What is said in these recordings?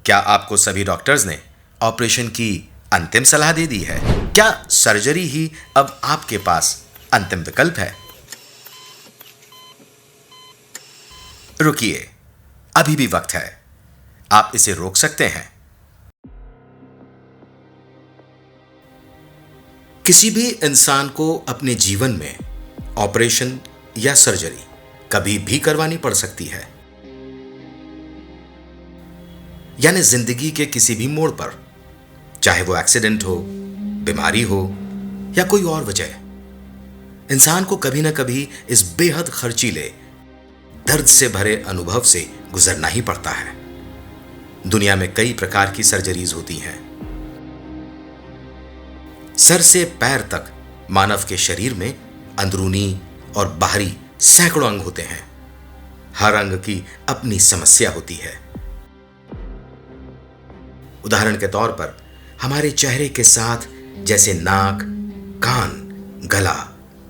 क्या आपको सभी डॉक्टर्स ने ऑपरेशन की अंतिम सलाह दे दी है? क्या सर्जरी ही अब आपके पास अंतिम विकल्प है? रुकिए, अभी भी वक्त है। आप इसे रोक सकते हैं। किसी भी इंसान को अपने जीवन में ऑपरेशन या सर्जरी कभी भी करवानी पड़ सकती है, यानी जिंदगी के किसी भी मोड़ पर, चाहे वो एक्सीडेंट हो, बीमारी हो या कोई और वजह, इंसान को कभी ना कभी इस बेहद खर्चीले, दर्द से भरे अनुभव से गुजरना ही पड़ता है। दुनिया में कई प्रकार की सर्जरीज होती हैं। सर से पैर तक मानव के शरीर में अंदरूनी और बाहरी सैकड़ों अंग होते हैं। हर अंग की अपनी समस्या होती है। उदाहरण के तौर पर हमारे चेहरे के साथ जैसे नाक, कान, गला,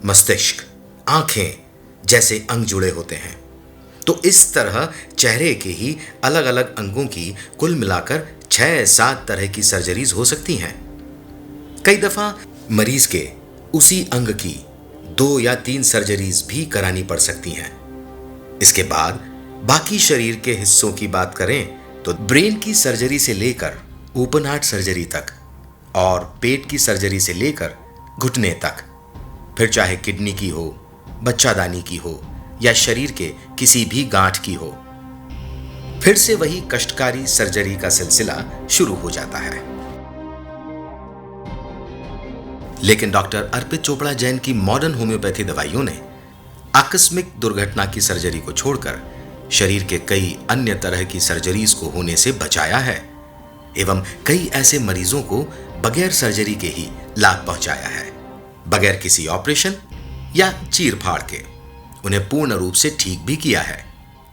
मस्तिष्क, आंखें जैसे अंग जुड़े होते हैं, तो इस तरह चेहरे के ही अलग अलग अंगों की कुल मिलाकर 6-7 तरह की सर्जरीज हो सकती हैं। कई दफा मरीज के उसी अंग की 2 या 3 सर्जरीज भी करानी पड़ सकती हैं। इसके बाद बाकी शरीर के हिस्सों की बात करें तो ब्रेन की सर्जरी से लेकर ओपन हार्ट सर्जरी तक और पेट की सर्जरी से लेकर घुटने तक, फिर चाहे किडनी की हो, बच्चादानी की हो या शरीर के किसी भी गांठ की हो, फिर से वही कष्टकारी सर्जरी का सिलसिला शुरू हो जाता है। लेकिन डॉक्टर अर्पित चोपड़ा जैन की मॉडर्न होम्योपैथी दवाइयों ने आकस्मिक दुर्घटना की सर्जरी को छोड़कर शरीर के कई अन्य तरह की सर्जरीज को होने से बचाया है एवं कई ऐसे मरीजों को बगैर सर्जरी के ही लाभ पहुंचाया है। बगैर किसी ऑपरेशन या चीर फाड़ के उन्हें पूर्ण रूप से ठीक भी किया है।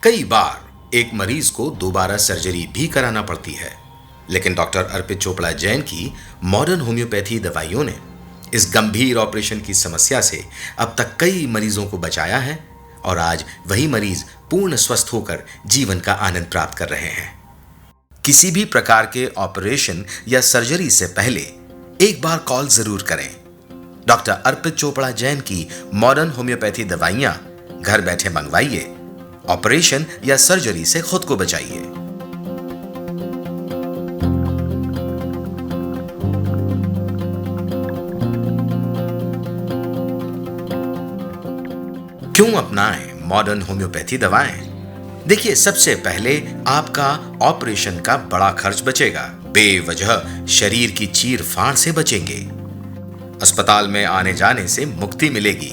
कई बार एक मरीज को दोबारा सर्जरी भी कराना पड़ती है, लेकिन डॉक्टर अर्पित चोपड़ा जैन की मॉडर्न होम्योपैथी दवाइयों ने इस गंभीर ऑपरेशन की समस्या से अब तक कई मरीजों को बचाया है और आज वही मरीज पूर्ण स्वस्थ होकर जीवन का आनंद प्राप्त कर रहे हैं। किसी भी प्रकार के ऑपरेशन या सर्जरी से पहले एक बार कॉल जरूर करें। डॉक्टर अर्पित चोपड़ा जैन की मॉडर्न होम्योपैथी दवाइयां घर बैठे मंगवाइए। ऑपरेशन या सर्जरी से खुद को बचाइए। क्यों अपनाएं मॉडर्न होम्योपैथी दवाएं? देखिए, सबसे पहले आपका ऑपरेशन का बड़ा खर्च बचेगा। बेवजह शरीर की चीर फाड़ से बचेंगे। अस्पताल में आने जाने से मुक्ति मिलेगी,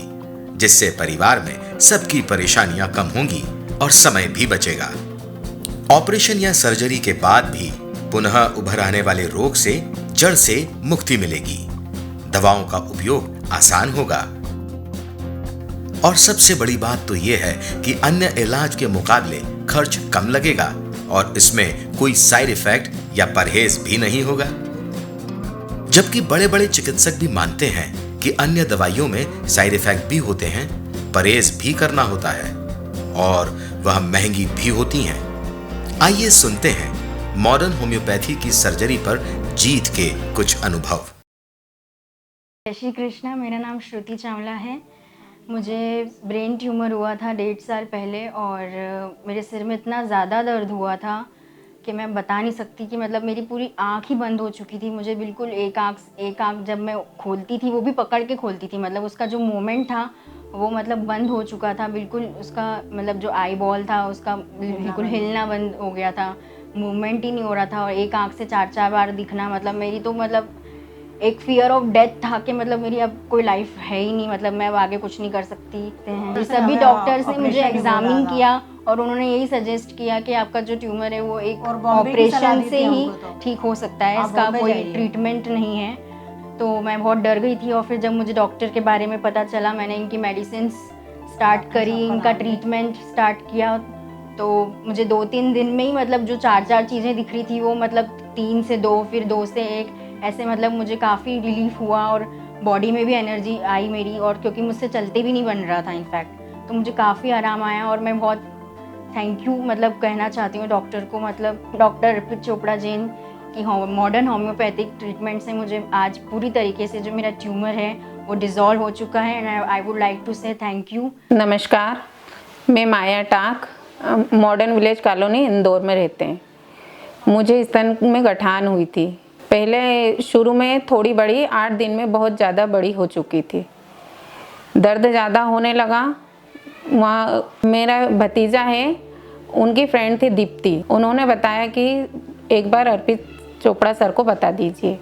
जिससे परिवार में सबकी परेशानियां कम होंगी और समय भी बचेगा। ऑपरेशन या सर्जरी के बाद भी पुनः उभर आने वाले रोग से जड़ से मुक्ति मिलेगी। दवाओं का उपयोग आसान होगा और सबसे बड़ी बात तो यह है कि अन्य इलाज के मुकाबले खर्च कम लगेगा और इसमें कोई साइड इफेक्ट या परहेज भी नहीं होगा। जबकि बड़े बड़े चिकित्सक भी मानते हैं कि अन्य दवाइयों में साइड इफेक्ट भी होते हैं, परहेज भी करना होता है और वह महंगी भी होती हैं। आइए सुनते हैं मॉडर्न होम्योपैथी की सर्जरी पर जीत के कुछ अनुभव। जय श्री कृष्णा। मेरा नाम श्रुति चावला है। मुझे ब्रेन ट्यूमर हुआ था 1.5 साल पहले और मेरे सिर में इतना ज़्यादा दर्द हुआ था कि मैं बता नहीं सकती कि मतलब मेरी पूरी आँख ही बंद हो चुकी थी। मुझे बिल्कुल एक आँख जब मैं खोलती थी वो भी पकड़ के खोलती थी, मतलब उसका जो मोमेंट था वो मतलब बंद हो चुका था बिल्कुल। उसका मतलब जो आई बॉल था उसका बिल्कुल हिलना बंद हो गया था, मूवमेंट ही नहीं हो रहा था। और एक आँख से 4-4 बार दिखना, मतलब मेरी तो मतलब एक फियर ऑफ डेथ था कि मतलब मेरी अब कोई लाइफ है ही नहीं, मतलब मैं अब आगे कुछ नहीं कर सकती हैं। सभी डॉक्टर्स ने मुझे एग्जामिन किया और उन्होंने यही सजेस्ट किया कि आपका जो ट्यूमर है वो एक ऑपरेशन से ही ठीक हो सकता है, इसका कोई ट्रीटमेंट नहीं है। तो मैं बहुत डर गई थी और फिर जब मुझे डॉक्टर के बारे में पता चला, मैंने इनकी मेडिसिन स्टार्ट करी, इनका ट्रीटमेंट स्टार्ट किया, तो मुझे 2-3 दिन में ही मतलब जो 4-4 चीज़ें दिख रही थी वो मतलब 3 से 2, फिर 2 से 1, ऐसे मतलब मुझे काफ़ी रिलीफ हुआ और बॉडी में भी एनर्जी आई मेरी। और क्योंकि मुझसे चलते भी नहीं बन रहा था इनफैक्ट, तो मुझे काफ़ी आराम आया और मैं बहुत थैंक यू मतलब कहना चाहती हूँ डॉक्टर को, मतलब डॉक्टर अर्पित चोपड़ा जैन की मॉडर्न होम्योपैथिक ट्रीटमेंट से मुझे आज पूरी तरीके से जो मेरा ट्यूमर है वो डिज़ोल्व हो चुका है and I would like to say thank you. नमस्कार, मैं Maya Tak, modern village colony Indore में रहते हैं। मुझे स्तन में गठान हुई थी। पहले शुरू में थोड़ी बड़ी, 8 दिन में बहुत ज़्यादा बड़ी हो चुकी थी। दर्द ज़्यादा होने लगा। वहाँ मेरा भतीजा है, उनकी फ्रेंड थी दीप्ति, उन्होंने बताया कि एक बार अर्पित चोपड़ा सर को बता दीजिए।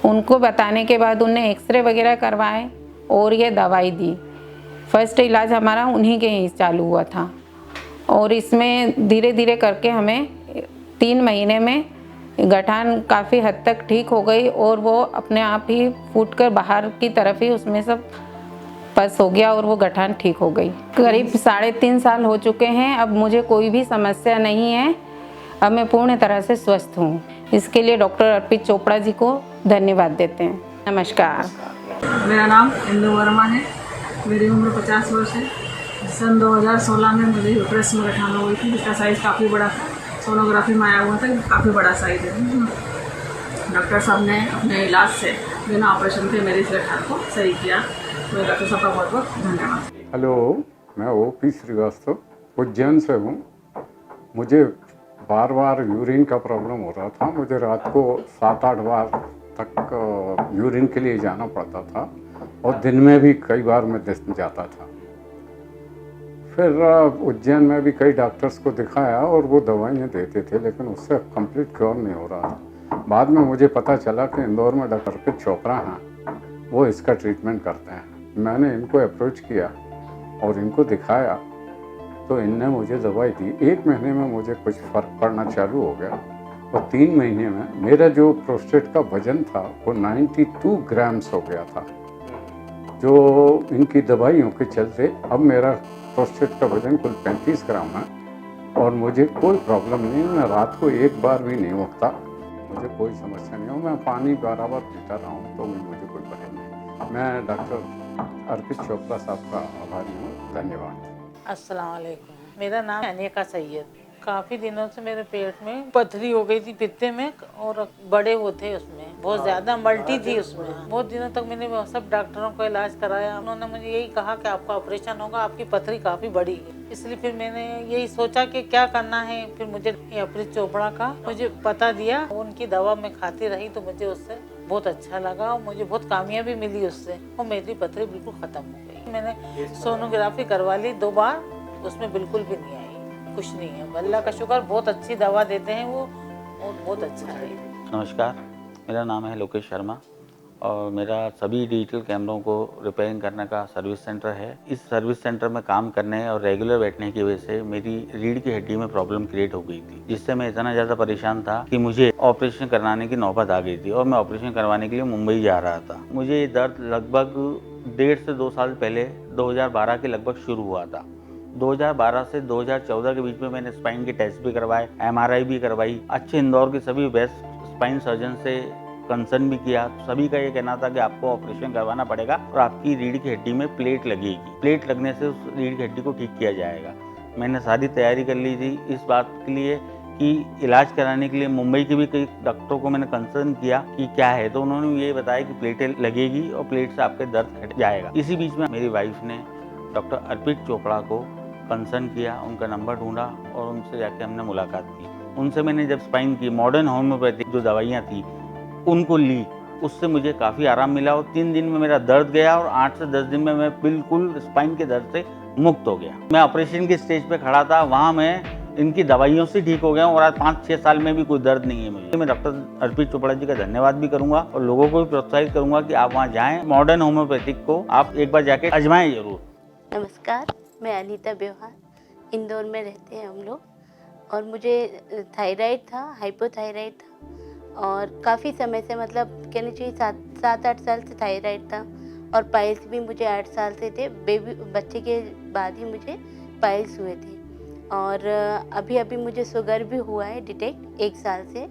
उनको बताने के बाद उन्हें एक्सरे वगैरह करवाए और ये दवाई दी। फर्स्ट इलाज हमारा उन्हीं के ही चालू हुआ था और इसमें धीरे धीरे करके हमें 3 महीने में गठान काफ़ी हद तक ठीक हो गई और वो अपने आप ही फूट कर बाहर की तरफ ही उसमें सब पस हो गया और वो गठान ठीक हो गई। करीब 3.5 साल हो चुके हैं। अब मुझे कोई भी समस्या नहीं है। अब मैं पूर्ण तरह से स्वस्थ हूँ। इसके लिए डॉक्टर अर्पित चोपड़ा जी को धन्यवाद देते हैं। नमस्कार। मेरा नाम इंदु वर्मा है। मेरी उम्र 50 वर्ष है। सन 2016 में मुझे यूट्रस में गठान हो गई थी, जिसका साइज़ काफ़ी बड़ा था। सोनोग्राफी में आया हुआ था, काफ़ी बड़ा साइज़ है। डॉक्टर साहब ने अपने इलाज से बिना ऑपरेशन के मेरे इस गठान को सही किया। तो डॉक्टर साहब का बहुत बहुत धन्यवाद। हेलो, मैं ओपी श्रीवास्तव उज्जैन से हूँ। मुझे बार बार यूरिन का प्रॉब्लम हो रहा था। मुझे रात को 7-8 बार तक यूरिन के लिए जाना पड़ता था और दिन में भी कई बार मैं जाता था। फिर उज्जैन में भी कई डॉक्टर्स को दिखाया और वो दवाइयाँ देते थे, लेकिन उससे कंप्लीट क्योर नहीं हो रहा था। बाद में मुझे पता चला कि इंदौर में डॉक्टर अर्पित चोपड़ा हैं, वो इसका ट्रीटमेंट करते हैं। मैंने इनको अप्रोच किया और इनको दिखाया तो इनने मुझे दवाई दी। 1 महीने में मुझे कुछ फ़र्क पड़ना चालू हो गया और 3 महीने में मेरा जो प्रोस्टेट का वजन था वो 92 ग्राम्स हो गया था। जो इनकी दवाइयों के चलते अब मेरा प्रोस्टेट का वजन कुल 35 ग्राम है और मुझे कोई प्रॉब्लम नहीं। मैं रात को एक बार भी नहीं उठता, मुझे कोई समस्या नहीं हो। मैं पानी बराबर पीता रहा हूँ तो भी मुझे कोई परहेज नहीं। मैं डॉक्टर अर्पित चोपड़ा साहब का आभारी हूँ। धन्यवाद। अस्सलाम वालेकुम। मेरा नाम अनिका सैयद। काफ़ी दिनों से मेरे पेट में पथरी हो गई थी पित्ते में और बड़े वो थे, उसमें बहुत ज़्यादा मल्टी थी। उसमें बहुत दिनों तक मैंने सब डॉक्टरों का इलाज कराया। उन्होंने मुझे यही कहा कि आपका ऑपरेशन होगा, आपकी पथरी काफ़ी बड़ी है। इसलिए फिर मैंने यही सोचा कि क्या करना है। फिर मुझे अर्पित चोपड़ा का मुझे पता दिया, उनकी दवा मैं खाती रही तो मुझे उससे बहुत अच्छा लगा और मुझे बहुत कामयाबी मिली उससे और मेरी पथरी बिल्कुल ख़त्म हो गई। मैंने सोनोग्राफी करवा ली 2 बार, उसमें बिल्कुल भी नहीं आई, कुछ नहीं है। अल्लाह का शुक्र, बहुत अच्छी दवा देते हैं वो और बहुत अच्छा है। नमस्कार, मेरा नाम है लोकेश शर्मा और मेरा सभी डिजिटल कैमरों को रिपेयरिंग करने का सर्विस सेंटर है। इस सर्विस सेंटर में काम करने और रेगुलर बैठने की वजह से मेरी रीढ़ की हड्डी में प्रॉब्लम क्रिएट हो गई थी, जिससे मैं इतना ज़्यादा परेशान था कि मुझे ऑपरेशन करवाने की नौबत आ गई थी और मैं ऑपरेशन करवाने के लिए मुंबई जा रहा था। मुझे ये दर्द लगभग 1.5 से 2 साल पहले 2012 के लगभग शुरू हुआ था। 2012 से 2014 के बीच में मैंने स्पाइन के टेस्ट भी करवाए, MRI भी करवाई, अच्छे इंदौर के सभी बेस्ट स्पाइन सर्जन से कंसर्न भी किया। सभी का ये कहना था कि आपको ऑपरेशन करवाना पड़ेगा और आपकी रीढ़ की हड्डी में प्लेट लगेगी। प्लेट लगने से उस रीढ़ की हड्डी को ठीक किया जाएगा। मैंने सारी तैयारी कर ली थी इस बात के लिए कि इलाज कराने के लिए मुंबई के भी कई डॉक्टरों को मैंने कंसर्न किया कि क्या है, तो उन्होंने ये बताया कि प्लेटें लगेगी और प्लेट से आपके दर्द हट जाएगा। इसी बीच में मेरी वाइफ ने डॉक्टर अर्पित चोपड़ा को कंसर्न किया, उनका नंबर ढूंढा और उनसे जाके हमने मुलाकात की। उनसे मैंने जब स्पाइन की मॉडर्न होम्योपैथिक जो दवाइयाँ थी उनको ली, उससे मुझे काफ़ी आराम मिला और 3 दिन में मेरा दर्द गया और 8 से 10 दिन में मैं बिल्कुल स्पाइन के दर्द से मुक्त हो गया। मैं ऑपरेशन के स्टेज पे खड़ा था, वहाँ मैं इनकी दवाइयों से ठीक हो गया और आज 5-6 साल में भी कोई दर्द नहीं है मुझे। मैं डॉक्टर अर्पित चोपड़ा जी का धन्यवाद भी करूँगा और लोगों को भी प्रोत्साहित करूँगा कि आप वहाँ जाएँ, मॉडर्न होम्योपैथिक को आप एक बार जाके आजमाएँ जरूर। नमस्कार, मैं अनीता ब्योहार, इंदौर में रहते हैं हम लोग और मुझे थायराइड था, हाइपोथायराइड था और काफ़ी समय से, मतलब कहना चाहिए 7-8 साल से थायराइड था और पाइल्स भी मुझे 8 साल से थे। बच्चे के बाद ही मुझे पाइल्स हुए थे और अभी मुझे शुगर भी हुआ है डिटेक्ट 1 साल से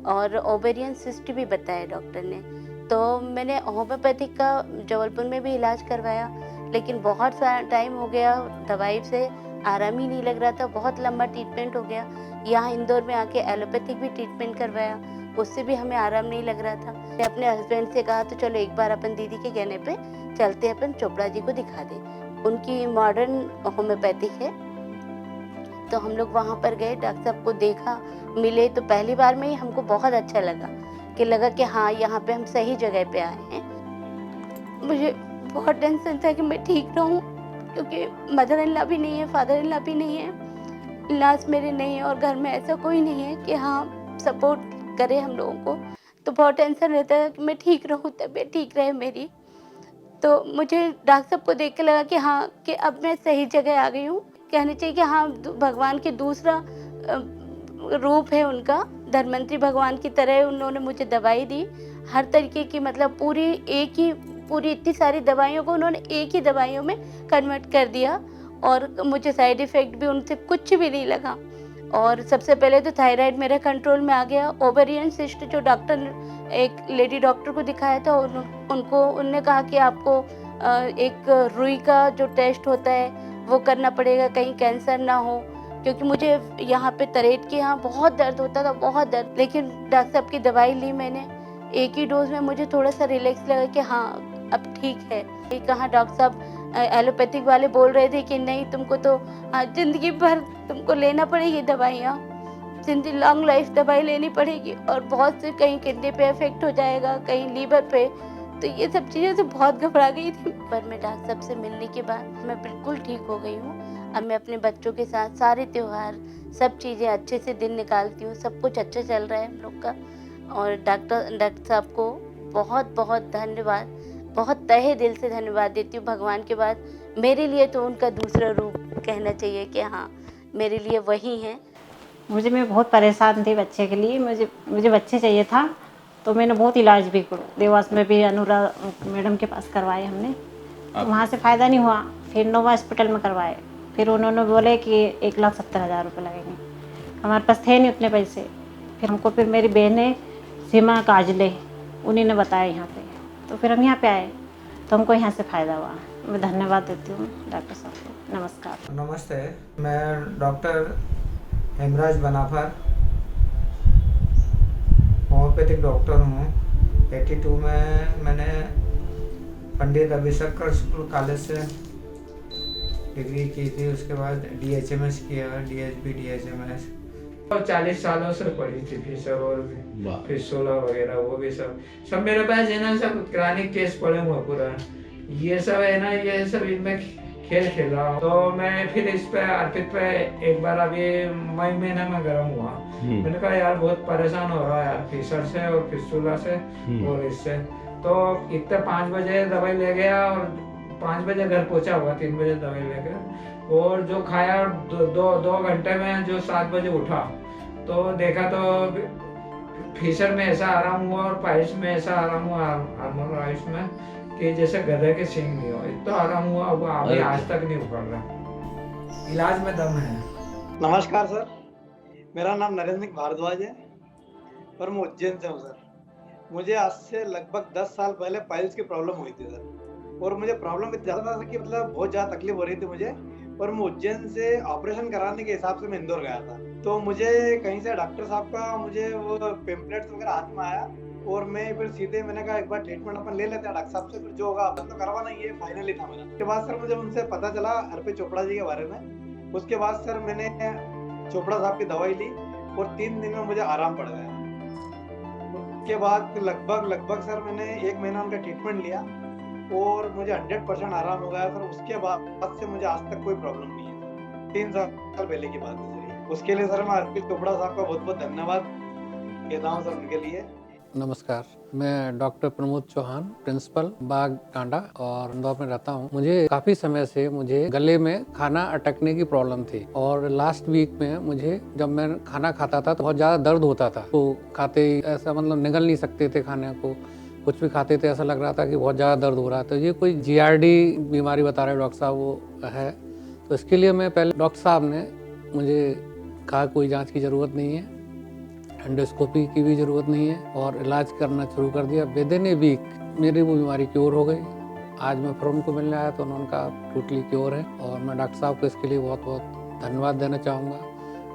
और ओवेरियन सिस्ट भी बताया डॉक्टर ने। तो मैंने होम्योपैथिक का जबलपुर में भी इलाज करवाया, लेकिन बहुत सारा टाइम हो गया दवाई से आराम ही नहीं लग रहा था, बहुत लंबा ट्रीटमेंट हो गया। यहाँ इंदौर में आके एलोपैथिक भी ट्रीटमेंट करवाया, उससे भी हमें आराम नहीं लग रहा था। मैं अपने हस्बैंड से कहा तो चलो एक बार अपन दीदी के कहने पे चलते हैं, अपन चोपड़ा जी को दिखा दें। उनकी मॉडर्न होम्योपैथिक है, तो हम लोग वहाँ पर गए, डॉक्टर साहब को देखा, मिले। तो पहली बार में ही हमको बहुत अच्छा लगा कि हाँ यहाँ पे हम सही जगह पे आए हैं। मुझे बहुत टेंशन था कि मैं ठीक रहूं, क्योंकि मदर इन लॉ भी नहीं है, फादर इन लॉ भी नहीं है, इलाज मेरे नहीं है और घर में ऐसा कोई नहीं है कि हाँ सपोर्ट करे हम लोगों को। तो बहुत टेंशन रहता है कि मैं ठीक रहूं, तबीयत ठीक रहे मेरी। तो मुझे डॉक्टर साहब को देख के लगा कि हाँ कि अब मैं सही जगह आ गई हूँ। कहना चाहिए कि हाँ भगवान के दूसरा रूप है उनका, धन्वंतरी भगवान की तरह उन्होंने मुझे दवाई दी हर तरीके की, मतलब पूरी इतनी सारी दवाइयों को उन्होंने एक ही दवाइयों में कन्वर्ट कर दिया और मुझे साइड इफ़ेक्ट भी उनसे कुछ भी नहीं लगा। और सबसे पहले तो थायराइड मेरे कंट्रोल में आ गया। ओवेरियन सिस्ट जो डॉक्टर, एक लेडी डॉक्टर को दिखाया था, उनने कहा कि आपको एक रुई का जो टेस्ट होता है वो करना पड़ेगा, कहीं कैंसर ना हो, क्योंकि मुझे यहाँ पे तरेट के यहाँ बहुत दर्द होता था, बहुत दर्द। लेकिन डॉक्टर साहब की दवाई ली मैंने, एक ही डोज में मुझे थोड़ा सा रिलैक्स लगा कि हाँ अब ठीक है। कहाँ डॉक्टर साहब एलोपैथिक वाले बोल रहे थे कि नहीं तुमको तो ज़िंदगी भर तुमको लेना पड़ेगी दवाइयाँ, जिंदगी लॉन्ग लाइफ दवाई लेनी पड़ेगी, और बहुत से कहीं किडनी पे इफेक्ट हो जाएगा, कहीं लीवर पे। तो ये सब चीज़ों से बहुत घबरा गई थी। पर मैं डॉक्टर साहब से मिलने के बाद मैं बिल्कुल ठीक हो गई हूँ। अब मैं अपने बच्चों के साथ सारे त्यौहार, सब चीज़ें अच्छे से दिन निकालती हूँ, सब कुछ अच्छा चल रहा है हम लोग का। और डॉक्टर साहब को बहुत बहुत धन्यवाद, बहुत तहे दिल से धन्यवाद देती हूँ। भगवान के बाद मेरे लिए तो उनका दूसरा रूप कहना चाहिए कि हाँ मेरे लिए वही हैं। मैं बहुत परेशान थी बच्चे के लिए, मुझे बच्चे चाहिए था, तो मैंने बहुत इलाज भी देवास में भी अनुराग मैडम के पास करवाए हमने, तो वहाँ से फ़ायदा नहीं हुआ। फिर नोवा हॉस्पिटल में करवाए, फिर उन्होंने बोले कि 1,70,000 रुपये लगेंगे। हमारे पास थे नहीं उतने पैसे। फिर हमको मेरी बहनें सीमा काजले उन्हीं ने बताया यहाँ पे, तो फिर हम यहाँ पे आए, तो हमको यहाँ से फ़ायदा हुआ। मैं धन्यवाद देती हूँ डॉक्टर साहब को। नमस्कार। नमस्ते, मैं doctor Hemraj Banafar homoeopathic doctor हूँ। 82 में मैंने पंडित रविशंकर शुक्ल कॉलेज से डिग्री की थी, उसके बाद DHMS किया, DHB DHMS, और 40 सालों से पढ़ी थी फिशर और फिशोला वगैरह, वो भी सब मेरे पास है ना, सब क्रॉनिक केस पड़े हुए पूरा। ये सब है ना, ये सब इनमें खेल खेला। तो मैं फिर इस पे अर्पित पे एक बार अभी मई महीने में गर्म हुआ। मैंने कहा यार बहुत परेशान हो रहा है यार फिशर से और फिशुला से और इससे। तो इतने 5 बजे दवाई ले गया और 5 बजे घर पहुंचा हुआ, 3 बजे दवाई ले गया, और जो खाया 2 घंटे में जो 7 बजे उठा तो देखा तो फिशर में ऐसा आराम हुआ और पाइल्स में ऐसा आराम हुआ, हार्मोनल राइस में, कि जैसे गधे के सींग नहीं हो, इतना आराम हुआ। अब अभी आज तक नहीं उखड़ रहा, इलाज में दम है। नमस्कार सर, मेरा नाम नरेंद्र भारद्वाज है और मैं उज्जैन से हूँ सर। मुझे आज से लगभग 10 साल पहले पाइल्स की प्रॉब्लम हुई थी सर, और मुझे प्रॉब्लम इतनी ज़्यादा था कि मतलब बहुत ज़्यादा तकलीफ हो रही थी मुझे, और मैं उज्जैन से ऑपरेशन कराने के हिसाब से मैं इंदौर गया था। तो मुझे कहीं से डॉक्टर साहब का मुझे वो पेम्पलेट्स वगैरह हाथ में आया, और मैं फिर सीधे मैंने कहा एक बार ट्रीटमेंट अपन ले लेते हैं डॉक्टर साहब से, फिर जो होगा अपन तो करवाना, ये फाइनली था मेरा। उसके बाद सर मुझे उनसे पता चला अर्पित चोपड़ा जी के बारे में। उसके बाद सर मैंने चोपड़ा साहब की दवाई ली और 3 दिन में मुझे आराम पड़ गया। उसके बाद लगभग सर मैंने 1 महीना उनका ट्रीटमेंट लिया और मुझे 100% आराम हो गया सर। उसके बाद से मुझे आज तक कोई प्रॉब्लम नहीं है। 3 साल पहले की बात है सर। उसके लिए सर मैं अर्पित चोपड़ा साहब का बहुत बहुत धन्यवाद कहता हूँ सर उनके लिए। नमस्कार, मैं डॉक्टर प्रमोद चौहान, प्रिंसिपल बाग टांडा और इंदौर में रहता हूँ। मुझे काफ़ी समय से मुझे गले में खाना अटकने की प्रॉब्लम थी, और लास्ट वीक में मुझे जब मैं खाना खाता था तो बहुत ज़्यादा दर्द होता था। तो खाते ही ऐसा मतलब निगल नहीं सकते थे खाने को, कुछ भी खाते थे ऐसा लग रहा था कि बहुत ज़्यादा दर्द हो रहा है। तो ये कोई GRD बीमारी बता रहे डॉक्टर साहब वो है। तो इसके लिए मैं पहले डॉक्टर साहब ने मुझे कहा कोई जाँच की ज़रूरत नहीं है, एंडोस्कोपी की भी ज़रूरत नहीं है, और इलाज करना शुरू कर दिया। विदिन ए वीक मेरी वो बीमारी क्योर हो गई आज मैं फिर उनको मिलने आया तो उन्होंने कहा टोटली क्योर है, और मैं डॉक्टर साहब को इसके लिए बहुत बहुत धन्यवाद देना चाहूँगा।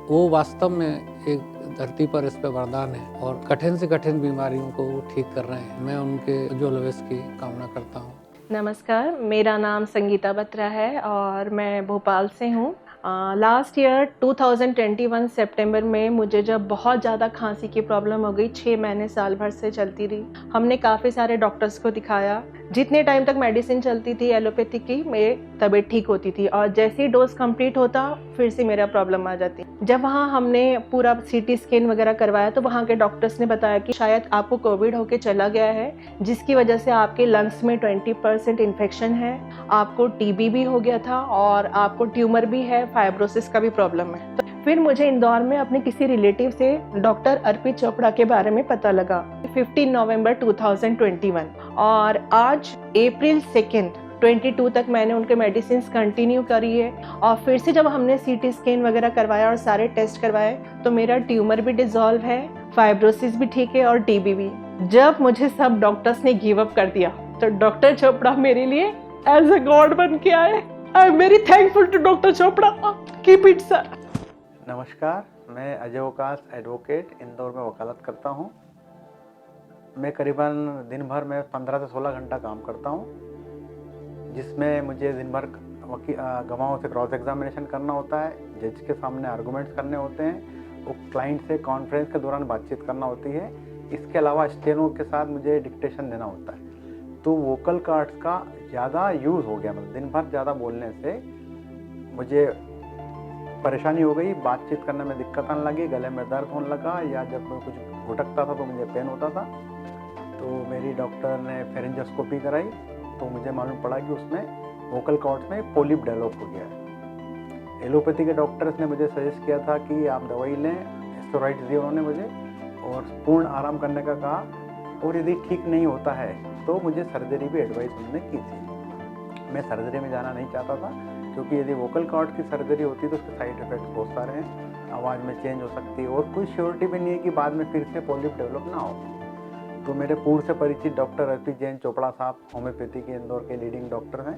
वो वास्तव में एक धरती पर इस पे वरदान है और कठिन से कठिन बीमारियों को वो ठीक कर रहे हैं। मैं उनके उज्ज्वल भविष्य की कामना करता हूँ। नमस्कार, मेरा नाम संगीता बत्रा है और मैं भोपाल से हूँ। लास्ट ईयर 2021 सितंबर में मुझे जब बहुत ज़्यादा खांसी की प्रॉब्लम हो गई, 6 महीने साल भर से चलती रही। हमने काफ़ी सारे डॉक्टर्स को दिखाया। जितने टाइम तक मेडिसिन चलती थी एलोपैथिक की, मेरी तबीयत ठीक होती थी और जैसे ही डोज कंप्लीट होता फिर से मेरा प्रॉब्लम आ जाती। जब वहाँ हमने पूरा सीटी स्कैन वगैरह करवाया तो वहाँ के डॉक्टर्स ने बताया कि शायद आपको कोविड होके चला गया है, जिसकी वजह से आपके लंग्स में 20% इन्फेक्शन है, आपको टीबी भी हो गया था और आपको ट्यूमर भी है, फाइब्रोसिस का भी प्रॉब्लम है। तो फिर मुझे इंदौर में अपने किसी रिलेटिव से डॉक्टर अर्पित चोपड़ा के बारे में पता लगा 15 नवंबर 2021 और आज अप्रैल 2 22 तक मैंने उनके मेडिसिन कंटिन्यू करी है। और फिर से जब हमने सीटी स्कैन वगैरह करवाया और सारे टेस्ट करवाए तो मेरा ट्यूमर भी डिसॉल्व है, फाइब्रोसिस भी ठीक है और टीबी भी। जब मुझे सब डॉक्टर्स ने गिव अप कर दिया तो डॉक्टर चोपड़ा मेरे लिए एज अ गॉड बन के आए। I am very thankful to doctor Chopra. Keep it sir. नमस्कार, मैं अजय वकास एडवोकेट इंदौर में वकालत करता हूँ। मैं करीबन दिन भर में 15 से 16 घंटा काम करता हूँ, जिसमें मुझे दिन भर गवाहों से क्रॉस एग्जामिनेशन करना होता है, जज के सामने आर्गूमेंट्स करने होते हैं, वो क्लाइंट से कॉन्फ्रेंस के दौरान बातचीत करना होती है। इसके अलावा स्टेनो के साथ मुझे डिक्टेशन देना होता है। तो वोकल कार्ड्स का ज़्यादा यूज़ हो गया, मतलब दिन भर ज़्यादा बोलने से मुझे परेशानी हो गई, बातचीत करने में दिक्कत आने लगी, गले में दर्द होने लगा, या जब मैं कुछ घुटकता था तो मुझे पेन होता था। तो मेरी डॉक्टर ने फेरेंजोस्कोपी कराई तो मुझे मालूम पड़ा कि उसमें वोकल कॉर्ड्स में पोलिप डेवलप हो गया है। एलोपैथी के डॉक्टर्स ने मुझे सजेस्ट किया था कि आप दवाई लें, स्टेरॉइड्स दिए उन्होंने मुझे और पूर्ण आराम करने का कहा, और यदि ठीक नहीं होता है तो मुझे सर्जरी भी एडवाइस उन्होंने की थी। मैं सर्जरी में जाना नहीं चाहता था क्योंकि यदि वोकल कॉर्ड की सर्जरी होती है तो उसके साइड इफेक्ट्स बहुत सारे हैं, आवाज़ में चेंज हो सकती है और कोई श्योरिटी भी नहीं है कि बाद में फिर से पोलिप डेवलप ना हो। तो मेरे पूर्व से परिचित डॉक्टर अर्पित जैन चोपड़ा साहब होम्योपैथी के इंदौर के लीडिंग डॉक्टर हैं,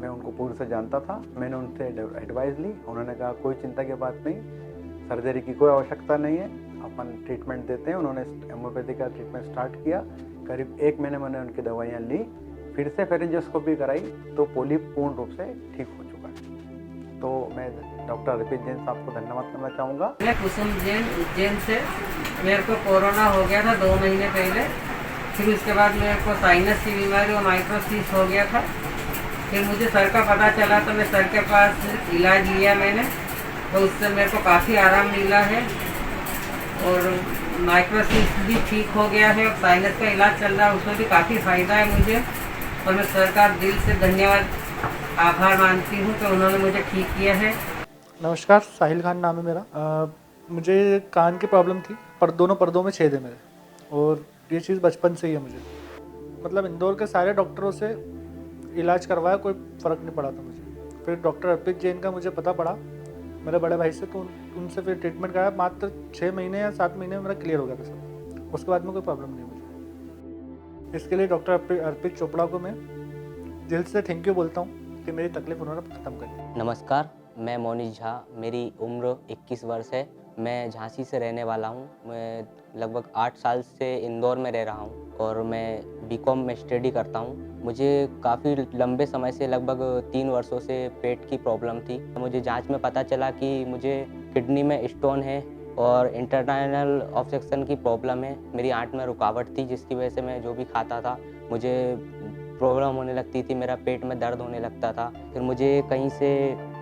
मैं उनको पूर्व से जानता था। मैंने उनसे एडवाइस ली, उन्होंने कहा कोई चिंता की बात नहीं, सर्जरी की कोई आवश्यकता नहीं है, अपन ट्रीटमेंट देते हैं। उन्होंने होम्योपैथी का ट्रीटमेंट स्टार्ट किया। करीब 1 महीने मैंने उनकी दवाइयाँ ली, फिर से फेरेंजोस्कोपी कराई तो पोलिप पूर्ण रूप से ठीक हो चुका है। तो मैं डॉक्टर अर्पित जैन साहब को धन्यवाद करना चाहूँगा। मैं कुसुम जैन उज्जैन से। मेरे को कोरोना हो गया था 2 महीने पहले, फिर उसके बाद मेरे को साइनस की बीमारी और माइक्रोसिस हो गया था। फिर मुझे सर का पता चला तो मैं सर के पास इलाज लिया मैंने, तो उससे मेरे को काफ़ी आराम मिला है और माइक्रोसिस भी ठीक हो गया है और साइनस का इलाज चल रहा है, उसमें भी काफ़ी फ़ायदा है मुझे। और मैं सर का दिल से धन्यवाद आभार मानती हूँ कि उन्होंने मुझे ठीक किया है। नमस्कार, साहिल खान नाम है मेरा। मुझे कान की प्रॉब्लम थी, पर दोनों पर्दों में छेद है मेरे, और ये चीज़ बचपन से ही है मुझे। मतलब इंदौर के सारे डॉक्टरों से इलाज करवाया, कोई फ़र्क नहीं पड़ा था मुझे। फिर डॉक्टर अर्पित जैन का मुझे पता पड़ा मेरे बड़े भाई से, तो उनसे फिर ट्रीटमेंट कराया। मात्र 6 महीने या 7 महीने में मेरा क्लियर हो गया था सब। उसके बाद में कोई प्रॉब्लम नहीं मुझे। इसके लिए डॉक्टर अर्पित चोपड़ा को मैं दिल से थैंक यू बोलता हूँ कि मेरी तकलीफ उन्होंने ख़त्म करी। नमस्कार, मैं मोनिश झा, मेरी उम्र 21 वर्ष है। मैं झांसी से रहने वाला हूँ। मैं लगभग 8 साल से इंदौर में रह रहा हूँ और मैं बीकॉम में स्टडी करता हूँ। मुझे काफ़ी लंबे समय से, लगभग 3 वर्षों से पेट की प्रॉब्लम थी। मुझे जांच में पता चला कि मुझे किडनी में स्टोन है और इंटरनाल ऑब्स्ट्रक्शन की प्रॉब्लम है। मेरी आंत में रुकावट थी, जिसकी वजह से मैं जो भी खाता था मुझे प्रॉब्लम होने लगती थी, मेरा पेट में दर्द होने लगता था। फिर मुझे कहीं से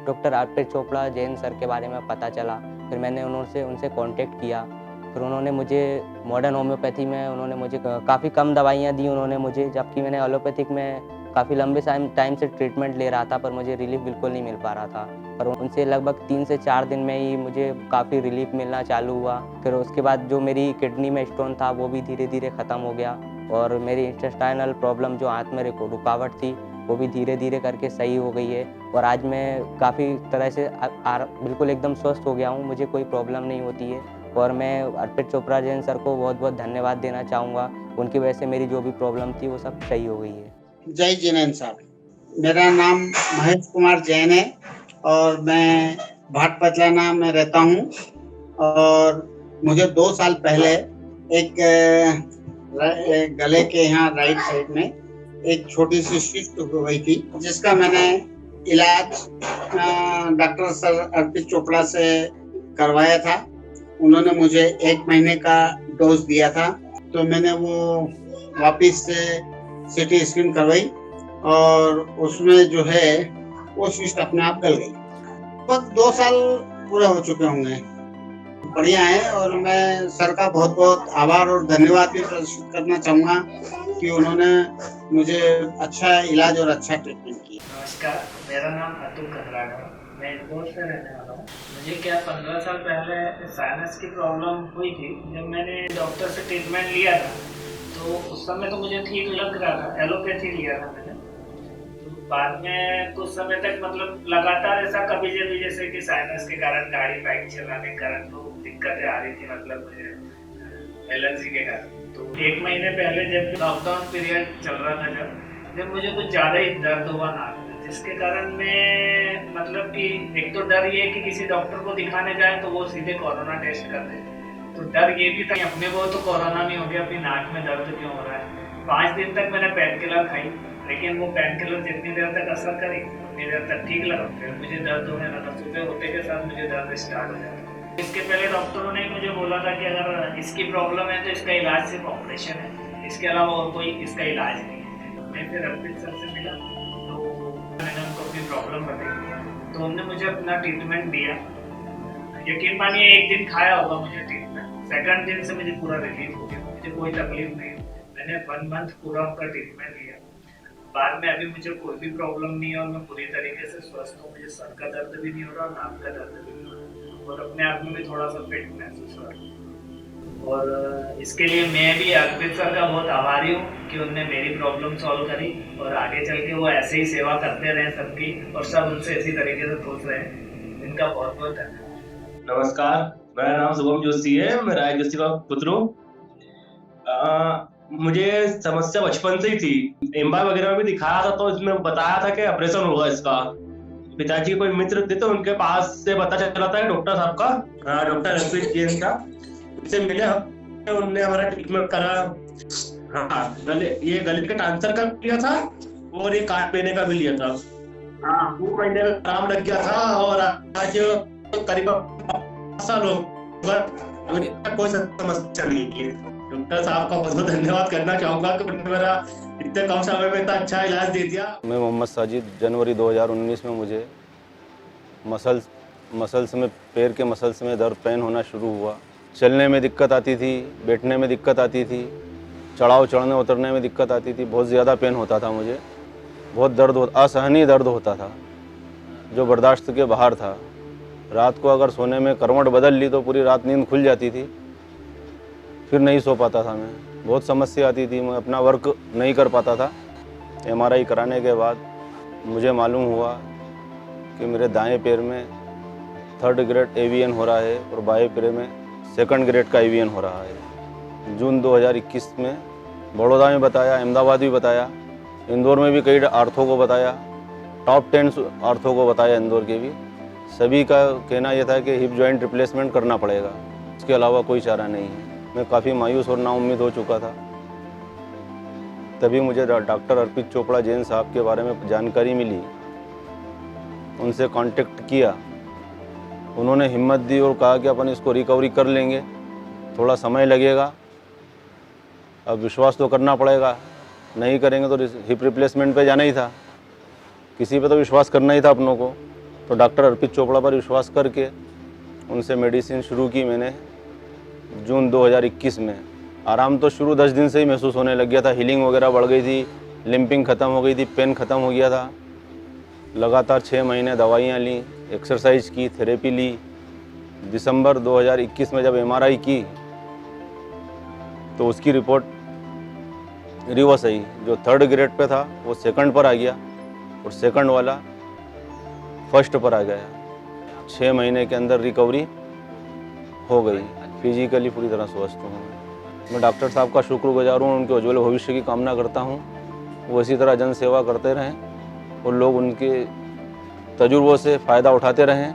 डॉक्टर अर्पित चोपड़ा जैन सर के बारे में पता चला। फिर मैंने उनसे कांटेक्ट किया। फिर उन्होंने मुझे मॉडर्न होम्योपैथी में उन्होंने मुझे काफ़ी कम दवाइयाँ दी उन्होंने मुझे, जबकि मैंने एलोपैथिक में काफ़ी लंबे टाइम से ट्रीटमेंट ले रहा था, पर मुझे रिलीफ बिल्कुल नहीं मिल पा रहा था। पर उनसे लगभग 3 से 4 दिन में ही मुझे काफ़ी रिलीफ मिलना चालू हुआ। फिर उसके बाद जो मेरी किडनी में स्टोन था वो भी धीरे धीरे ख़त्म हो गया और मेरी इंटेस्टाइनल प्रॉब्लम जो आंत में रुकावट थी वो भी धीरे धीरे करके सही हो गई है। और आज मैं काफ़ी तरह से बिल्कुल एकदम स्वस्थ हो गया हूँ, मुझे कोई प्रॉब्लम नहीं होती है। और मैं अर्पित चोपड़ा जैन सर को बहुत बहुत धन्यवाद देना चाहूँगा। उनकी वजह से मेरी जो भी प्रॉब्लम थी वो सब सही हो गई है। जय जिनेन्द्र साहब, मेरा नाम महेश कुमार जैन है और मैं भाट पचलाना में रहता हूँ। और मुझे 2 साल पहले एक गले के यहाँ राइट साइड में एक छोटी सी सिस्ट हो गई थी, जिसका मैंने इलाज डॉक्टर सर अर्पित चोपड़ा से करवाया था। उन्होंने मुझे 1 महीने का डोज दिया था, तो मैंने वो वापस से सीटी स्कैन करवाई और उसमें जो है वो सिस्ट अपने आप गल गई। लगभग 2 साल पूरे हो चुके होंगे। बढ़िया है और मैं सर का बहुत बहुत आभार और धन्यवाद भी प्रदर्शित करना चाहूँगा कि उन्होंने मुझे अच्छा इलाज और अच्छा ट्रीटमेंट किया। नमस्कार, मेरा नाम अतुल कतराड़ है, मैं इंदौर से रहने वाला हूँ। मुझे क्या 15 साल पहले साइनस की प्रॉब्लम हुई थी। जब मैंने डॉक्टर से ट्रीटमेंट लिया था तो उस समय तो मुझे ठीक लग रहा था, एलोपैथी लिया था मैंने। तो बाद में कुछ समय तक मतलब लगातार ऐसा कभी जैसे कि साइनस के कारण गाड़ी बाइक चलाने के कारण तो दिक्कतें आ रही थी, मतलब मुझे एलर्जी के कारण। तो 1 महीने पहले जब लॉकडाउन पीरियड चल रहा था, जब मुझे कुछ ज़्यादा ही दर्द हुआ नाक में, जिसके कारण मैं मतलब कि एक तो डर ये कि किसी डॉक्टर को दिखाने जाए तो वो सीधे कोरोना टेस्ट कर दे। तो डर ये भी था कि अपने को तो कोरोना नहीं हो गया, अपनी नाक में दर्द क्यों हो रहा है। 5 दिन तक मैंने पेन किलर खाई, लेकिन वो पेन किलर जितनी देर तक असर करी उतनी देर तक ठीक लगा। फिर मुझे दर्द होने लगा, सुबह होते के साथ मुझे दर्द स्टार्ट हो जाता। इसके पहले डॉक्टरों ने मुझे बोला था कि अगर इसकी प्रॉब्लम है तो इसका इलाज सिर्फ ऑपरेशन है, इसके अलावा और कोई इसका इलाज नहीं है। मैं फिर अर्पित सर से मिला तो मैंने उनको अपनी प्रॉब्लम बताई, तो उन्होंने मुझे अपना ट्रीटमेंट दिया। यकीन मानिए 1 दिन खाया होगा मुझे ट्रीटमेंट, 2nd दिन से मुझे पूरा रिलीफ हो गया, मुझे कोई तकलीफ नहीं। मैंने 1 मंथ पूरा उनका ट्रीटमेंट लिया। बाद में अभी मुझे कोई भी प्रॉब्लम नहीं है और मैं पूरी तरीके से स्वस्थ हूँ। मुझे सर का दर्द भी नहीं हो रहा, नाक का दर्द भी नहीं हो रहा और अपने आप में भी थोड़ा सा फिट महसूस हो रहा है। और इसके लिए मैं भी अर्पित सर का बहुत आभारी हूँ कि उनने मेरी प्रॉब्लम सॉल्व करी और आगे चल के वो ऐसे ही सेवा करते रहे सबकी और सब उनसे इसी तरीके से खुश रहे। इनका बहुत बहुत धन्यवाद। नमस्कार, मेरा नाम शुभम जोशी है, मैं राय जोशी का पुत्र हूँ। मुझे समस्या बचपन से ही थी, एमआरआई वगैरह में भी दिखाया था तो इसमें बताया था कि ऑपरेशन होगा इसका। पिताजी कोई मित्र थे तो उनके पास से पता चला था डॉक्टर साहब का, डॉक्टर अर्पित जैन का, उससे मिले, उन्होंने हमारा ट्रीटमेंट करा। हाँ, ये गले का ट्रांसफर कर लिया था और ये कार्ड लेने का भी लिया था। हाँ, 2 महीने में आराम लग गया था और आज करीब 5 साल हो गए, कोई समस्या नहीं है। डॉक्टर साहब का बहुत बहुत धन्यवाद करना चाहूँगा कि उन्होंने मेरा इतने कम समय में इतना अच्छा इलाज दे दिया। मैं मोहम्मद साजिद, जनवरी 2019 में मुझे मसल्स में, पैर के मसल्स में दर्द, पेन होना शुरू हुआ। चलने में दिक्कत आती थी, बैठने में दिक्कत आती थी, चढ़ाव चढ़ने उतरने में दिक्कत आती थी, बहुत ज़्यादा पेन होता था मुझे, बहुत दर्द असहनीय दर्द होता था जो बर्दाश्त के बाहर था। रात को अगर सोने में करवट बदल ली तो पूरी रात नींद खुल जाती थी, फिर नहीं सो पाता था मैं, बहुत समस्या आती थी, मैं अपना वर्क नहीं कर पाता था। एमआरआई कराने के बाद मुझे मालूम हुआ कि मेरे दाएं पैर में 3rd ग्रेड एवीएन हो रहा है और बाएं पैर में 2nd ग्रेड का एवीएन हो रहा है। जून 2021 में बड़ौदा में बताया, अहमदाबाद भी बताया, इंदौर में भी कई आर्थों को बताया, टॉप 10 आर्थों को बताया इंदौर के भी। सभी का कहना यह था कि हिप जॉइंट रिप्लेसमेंट करना पड़ेगा, इसके अलावा कोई चारा नहीं है। मैं काफ़ी मायूस और नाउम्मीद हो चुका था। तभी मुझे डॉक्टर अर्पित चोपड़ा जैन साहब के बारे में जानकारी मिली, उनसे कांटेक्ट किया। उन्होंने हिम्मत दी और कहा कि अपन इसको रिकवरी कर लेंगे, थोड़ा समय लगेगा, अब विश्वास तो करना पड़ेगा, नहीं करेंगे तो हिप रिप्लेसमेंट पे जाना ही था, किसी पे तो विश्वास करना ही था अपनों को। तो डॉक्टर अर्पित चोपड़ा पर विश्वास करके उनसे मेडिसिन शुरू की मैंने जून 2021 में। आराम तो शुरू 10 दिन से ही महसूस होने लग गया था, हीलिंग वगैरह बढ़ गई थी, लिम्पिंग ख़त्म हो गई थी, पेन ख़त्म हो गया था। लगातार 6 महीने दवाइयाँ ली, एक्सरसाइज की, थेरेपी ली। दिसंबर 2021 में जब एमआरआई की तो उसकी रिपोर्ट रिवर्स आई, जो 3rd ग्रेड पे था वो 2nd पर आ गया और 2nd वाला 1st पर आ गया। 6 महीने के अंदर रिकवरी हो गई, फिजिकली पूरी तरह स्वस्थ हूँ। मैं डॉक्टर साहब का शुक्रगुजार हूँ, उनके उज्ज्वल भविष्य की कामना करता हूँ वो इसी तरह जन सेवा करते रहें और लोग उनके तजुर्बों से फ़ायदा उठाते रहें।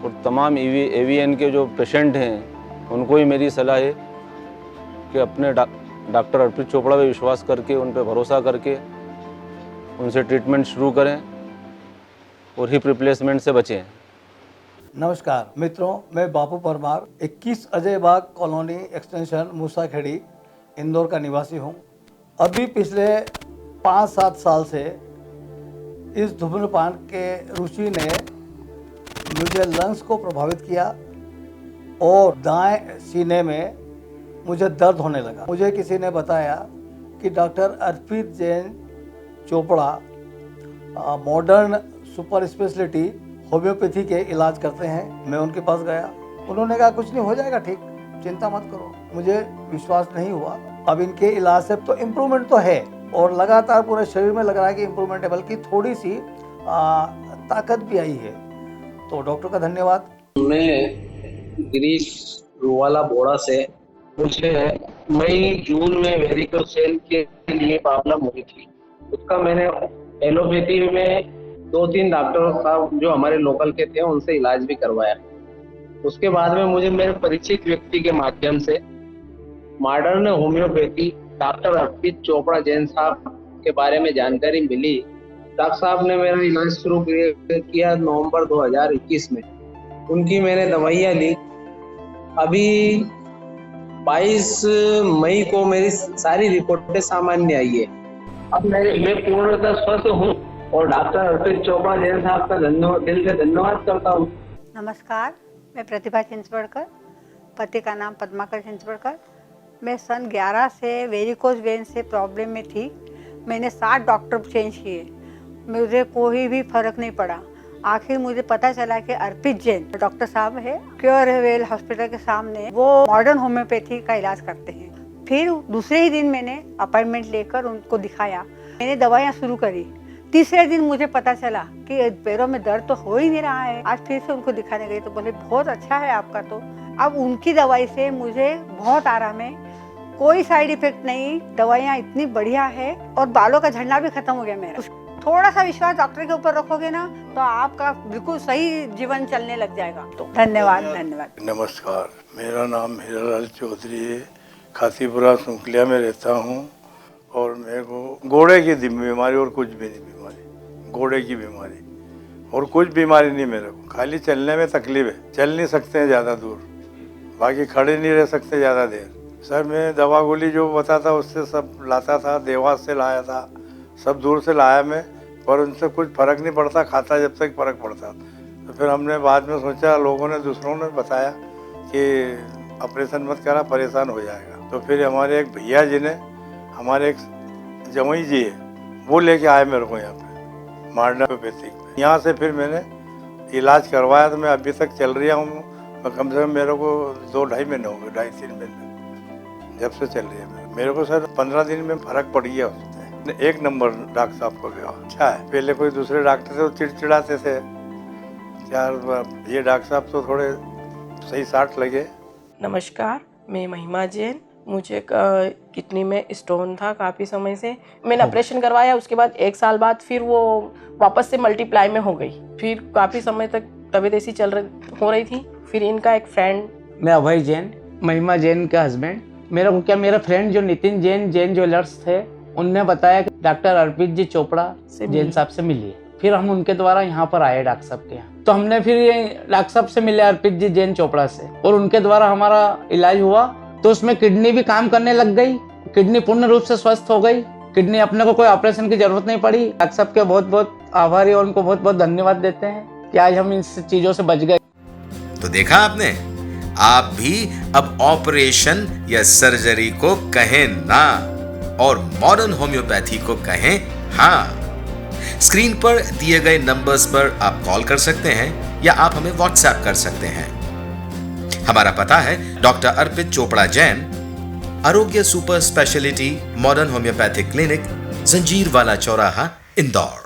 और तमाम एवीएन के जो पेशेंट हैं उनको ही मेरी सलाह है कि अपने डॉक्टर अर्पित चोपड़ा पे विश्वास करके, उन पर भरोसा करके उनसे ट्रीटमेंट शुरू करें और हिप रिप्लेसमेंट से बचें। नमस्कार मित्रों, मैं बापू परमार 21 अजय बाग कॉलोनी एक्सटेंशन मूसाखेड़ी इंदौर का निवासी हूँ। अभी पिछले 5-7 साल से इस धूम्रपान के रुचि ने मुझे लंग्स को प्रभावित किया और दाएं सीने में मुझे दर्द होने लगा। मुझे किसी ने बताया कि doctor Arpit Jain Chopra modern super speciality homeopathy के इलाज करते हैं। मैं उनके पास गया, उन्होंने कहा कुछ नहीं, हो जाएगा ठीक, चिंता मत करो। मुझे विश्वास नहीं हुआ। अब इनके इलाज से तो इम्प्रूवमेंट तो है और लगातार पूरे शरीर में लग रहा है कि इम्प्रूवमेंट है, बल्कि थोड़ी सी ताकत भी आई है। तो डॉक्टर का धन्यवाद। मैं गिरीश रुवाला बोड़ा से, मुझे मई जून में वेरिकोसेल के लिए प्रॉब्लम हुई थी। उसका मैंने एलोपैथी में 2-3 डॉक्टर साहब जो हमारे लोकल के थे उनसे इलाज भी करवाया। उसके बाद में मुझे मेरे परिचित व्यक्ति के माध्यम से मॉडर्न होम्योपैथी डॉक्टर अर्पित चोपड़ा जैन साहब के बारे में जानकारी मिली। डॉक्टर साहब ने मेरा इलाज शुरू किया नवंबर 2021 में। उनकी मैंने दवाइयाँ ली। अभी 22 मई को मेरी सारी रिपोर्टें सामान्य आई है। अब मैं पूर्णतः स्वस्थ हूँ और डॉक्टर अर्पित चोपड़ा जैन साहब का दिल से धन्यवाद करता हूँ। नमस्कार, मैं प्रतिभा चिंचवड़कर, पति का नाम पद्माकर चिंचवड़कर। मैं सन 11 से वेरिकोज वेन से प्रॉब्लम में थी। मैंने 7 डॉक्टर चेंज किए, मुझे कोई भी फर्क नहीं पड़ा। आखिर मुझे पता चला कि अर्पित जैन डॉक्टर साहब है, क्योरवेल हॉस्पिटल के सामने, वो मॉडर्न होम्योपैथी का इलाज करते हैं। फिर दूसरे ही दिन मैंने अपॉइंटमेंट लेकर उनको दिखाया, मैंने दवाइयाँ शुरू करी। तीसरे दिन मुझे पता चला कि पैरों में दर्द तो हो ही नहीं रहा है। आज फिर से उनको दिखाने गई तो बोले बहुत अच्छा है आपका। तो अब उनकी दवाई से मुझे बहुत आराम है, कोई साइड इफेक्ट नहीं, दवाइयाँ इतनी बढ़िया है और बालों का झड़ना भी खत्म हो गया मेरा। थोड़ा सा विश्वास डॉक्टर के ऊपर रखोगे ना तो आपका बिल्कुल सही जीवन चलने लग जाएगा। तो धन्यवाद। नमस्कार, मेरा नाम हीरालाल चौधरी है, खातीपुरा सुंकलिया में रहता हूँ और मेरे को घोड़े की बीमारी और कुछ भी नहीं बीमारी, घोड़े की बीमारी और कुछ बीमारी नहीं मेरे को, खाली चलने में तकलीफ है। चल नहीं सकते हैं ज़्यादा दूर, बाकी खड़े नहीं रह सकते ज़्यादा देर। सर मैं दवा गोली जो बताता उससे सब लाता था, देवास से लाया था, सब दूर से लाया मैं, पर उनसे कुछ फ़र्क नहीं पड़ता, खाता जब तक फ़र्क पड़ता। तो फिर हमने बाद में सोचा, लोगों ने दूसरों ने बताया कि ऑपरेशन मत करा, परेशान हो जाएगा। तो फिर हमारे एक भैया जी ने, हमारे एक जवाई जी है, वो लेके आए मेरे को यहाँ पे मॉडर्न होम्योपैथिक। यहाँ से फिर मैंने इलाज करवाया तो मैं अभी तक चल रहा हूँ। कम से कम मेरे को 2-2.5 महीने हो गए, 2.5-3 महीने जब से चल रही है। मेरे को सर 15 दिन में फ़र्क पड़ गया उससे। एक नंबर डॉक्टर साहब को गया, अच्छा है। पहले कोई दूसरे डॉक्टर थे वो चिड़चिड़ाते थे, ये डॉक्टर साहब तो थोड़े सही साठ लगे। नमस्कार, मैं महिमा जैन। मुझे किडनी में स्टोन था काफ़ी समय से। मैंने ऑपरेशन करवाया, उसके बाद 1 साल बाद फिर वो वापस से मल्टीप्लाई में हो गई। फिर काफ़ी समय तक तबीयत ऐसी हो रही थी। फिर इनका एक फ्रेंड, मैं अभय जैन, महिमा जैन का हस्बैंड। मेरा फ्रेंड जो नितिन जैन ज्वेलर्स थे, उनने बताया कि डॉक्टर अर्पित जी चोपड़ा जैन साहब से मिलिए। फिर हम उनके द्वारा यहाँ पर आए डॉक्टर साहब के यहाँ। तो हमने फिर ये डॉक्टर साहब से मिले, अर्पित जी जैन चोपड़ा से, और उनके द्वारा हमारा इलाज हुआ। तो उसमें किडनी भी काम करने लग गई, किडनी पूर्ण रूप से स्वस्थ हो गई। किडनी अपने को कोई ऑपरेशन की जरूरत नहीं पड़ी। डॉक्टर साहब के बहुत बहुत आभारी और उनको बहुत बहुत धन्यवाद देते हैं कि आज हम इन चीजों से बच गए। तो देखा आपने, आप भी अब ऑपरेशन या सर्जरी को कहें ना और मॉडर्न होम्योपैथी को कहें हाँ। स्क्रीन पर दिए गए नंबर्स पर आप कॉल कर सकते हैं या आप हमें व्हाट्सएप कर सकते हैं। हमारा पता है डॉक्टर अर्पित चोपड़ा जैन, आरोग्य super speciality modern homeopathic clinic, Janjirwala चौराहा, इंदौर।